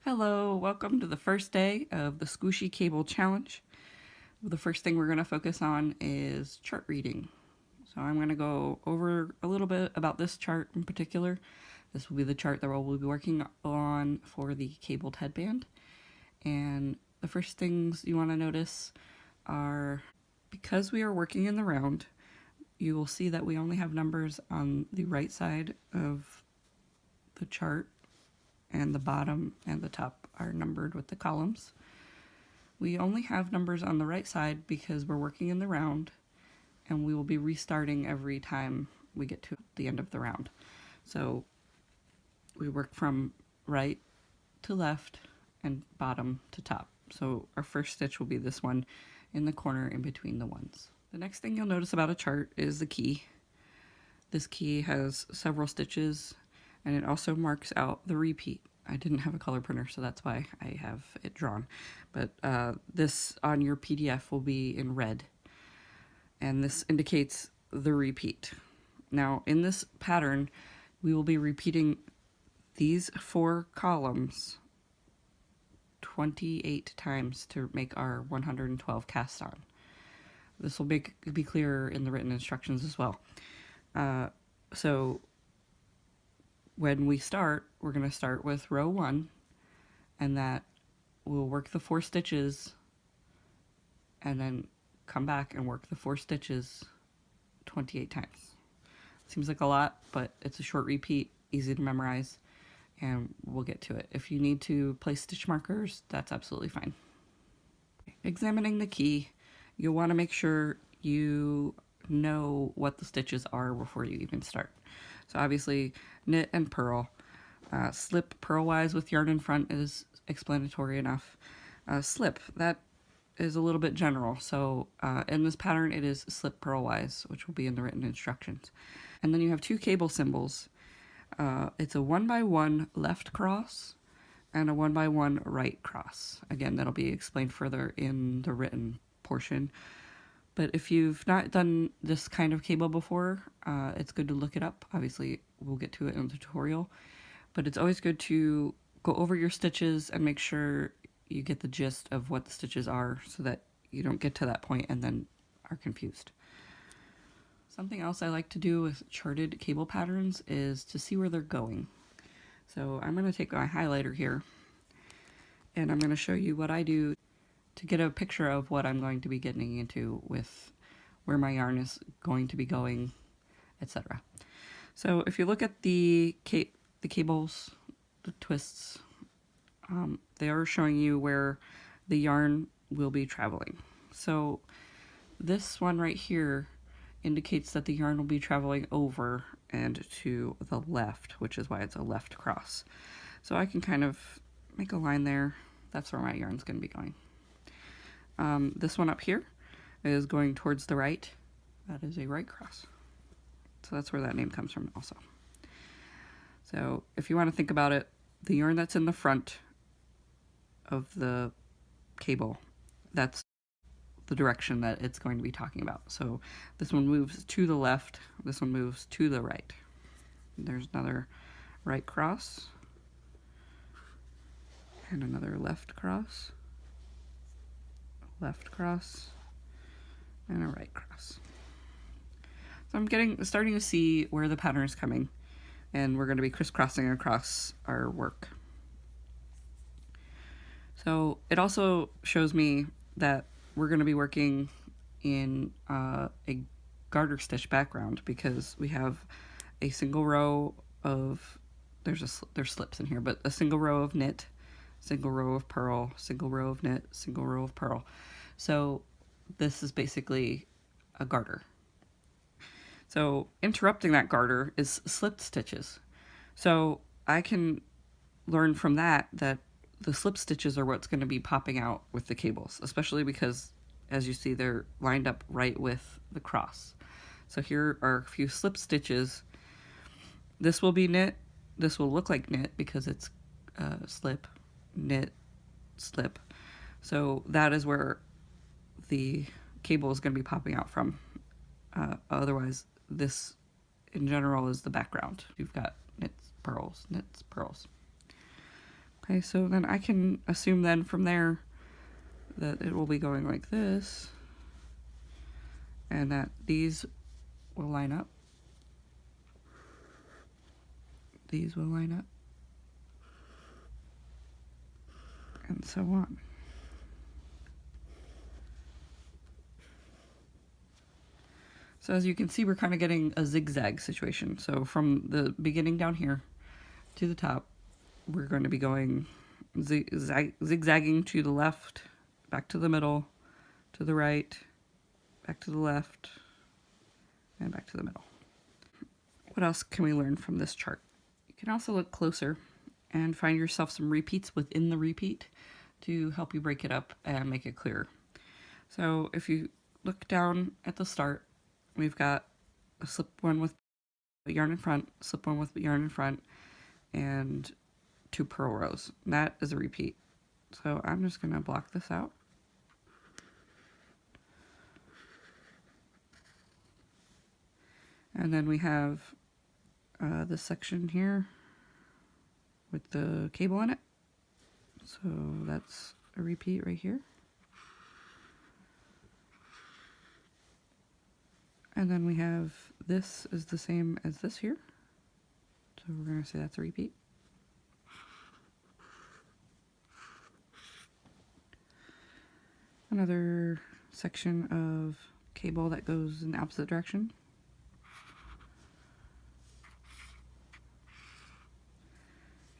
Hello, welcome to the first day of the Squooshy Cable Challenge. The first thing we're going to focus on is chart reading. So I'm going to go over a little bit about this chart in particular. This will be the chart that we'll be working on for the cabled headband. And the first things you want to notice are, because we are working in the round, you will see that we only have numbers on the right side of the chart, and the bottom and the top are numbered with the columns. We only have numbers on the right side because we're working in the round, and we will be restarting every time we get to the end of the round. So we work from right to left and bottom to top. So our first stitch will be this one in the corner in between the ones. The next thing you'll notice about a chart is the key. This key has several stitches, and it also marks out the repeat. I didn't have a color printer, so that's why I have it drawn. But this on your PDF will be in red, and this indicates the repeat. Now, in this pattern, we will be repeating these 4 columns 28 times to make our 112 cast on. This will be clearer in the written instructions as well. So when we start, we're going to start with row 1, and that we'll work the 4 stitches and then come back and work the 4 stitches 28 times. Seems like a lot, but it's a short repeat, easy to memorize, and we'll get to it. If you need to place stitch markers, that's absolutely fine. Examining the key, you'll want to make sure you know what the stitches are before you even start. So obviously, knit and purl. Slip purlwise with yarn in front is explanatory enough. Slip, that is a little bit general. So in this pattern, it is slip purlwise, which will be in the written instructions. And then you have 2 cable symbols. It's a 1x1 left cross and a 1x1 right cross. Again, that'll be explained further in the written portion. But if you've not done this kind of cable before, it's good to look it up. Obviously, we'll get to it in the tutorial. But it's always good to go over your stitches and make sure you get the gist of what the stitches are so that you don't get to that point and then are confused. Something else I like to do with charted cable patterns is to see where they're going. So I'm going to take my highlighter here, and I'm going to show you what I do to get a picture of what I'm going to be getting into with where my yarn is going to be going, etc. So if you look at the cables, the twists, they are showing you where the yarn will be traveling. So this one right here indicates that the yarn will be traveling over and to the left, which is why it's a left cross. So I can kind of make a line there. That's where my yarn's going to be going. This one up here is going towards the right. That is a right cross. So that's where that name comes from also. So if you want to think about it, the yarn that's in the front of the cable, that's the direction that it's going to be talking about. So this one moves to the left, this one moves to the right. There's another right cross and another left cross, and a right cross. So I'm starting to see where the pattern is coming, and we're going to be crisscrossing across our work. So it also shows me that we're going to be working in a garter stitch background because we have a single row of, there's slips in here, but a single row of knit, single row of purl, single row of knit, single row of purl. So this is basically a garter. So interrupting that garter is slipped stitches. So I can learn from that the slip stitches are what's going to be popping out with the cables, especially because, as you see, they're lined up right with the cross. So here are a few slip stitches. This will be knit. This will look like knit because it's slip, knit, slip. So that is where the cable is going to be popping out from. Otherwise, this in general is the background. You've got knits, purls, knits, purls. Okay, so then I can assume then from there that it will be going like this, and that these will line up. These will line up. And so on. So as you can see, we're kind of getting a zigzag situation. So from the beginning down here to the top, we're going to be going zigzagging to the left, back to the middle, to the right, back to the left, and back to the middle. What else can we learn from this chart? You can also look closer and find yourself some repeats within the repeat to help you break it up and make it clearer. So if you look down at the start, we've got a slip one with yarn in front, slip one with yarn in front, and 2 purl rows. That is a repeat. So I'm just going to block this out. And then we have this section here with the cable in it. So that's a repeat right here. And then we have this is the same as this here. So we're going to say that's a repeat. Another section of cable that goes in the opposite direction.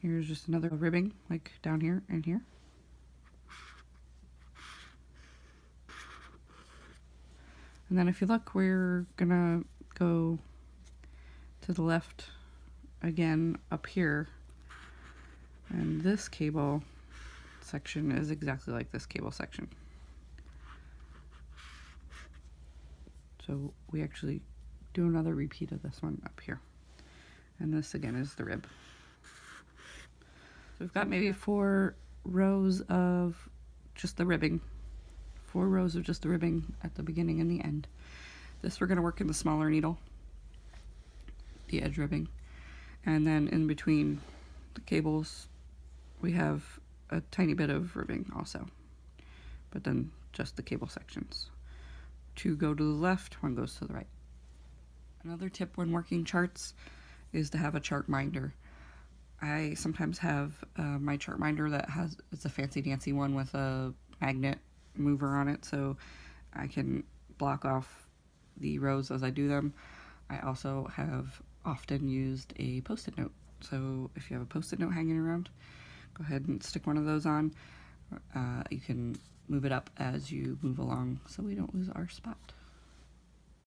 Here's just another ribbing, like down here and here. And then if you look, we're gonna go to the left again up here. And this cable section is exactly like this cable section. So we actually do another repeat of this one up here. And this again is the rib. So we've got maybe 4 rows of just the ribbing. 4 rows of just the ribbing at the beginning and the end. This we're going to work in the smaller needle, the edge ribbing. And then in between the cables, we have a tiny bit of ribbing also. But then just the cable sections. 2 go to the left, 1 goes to the right. Another tip when working charts is to have a chart minder. I sometimes have my chart minder that it's a fancy dancy one with a magnet mover on it, so I can block off the rows as I do them. I also have often used a post-it note. So if you have a post-it note hanging around, go ahead and stick one of those on. You can move it up as you move along so we don't lose our spot.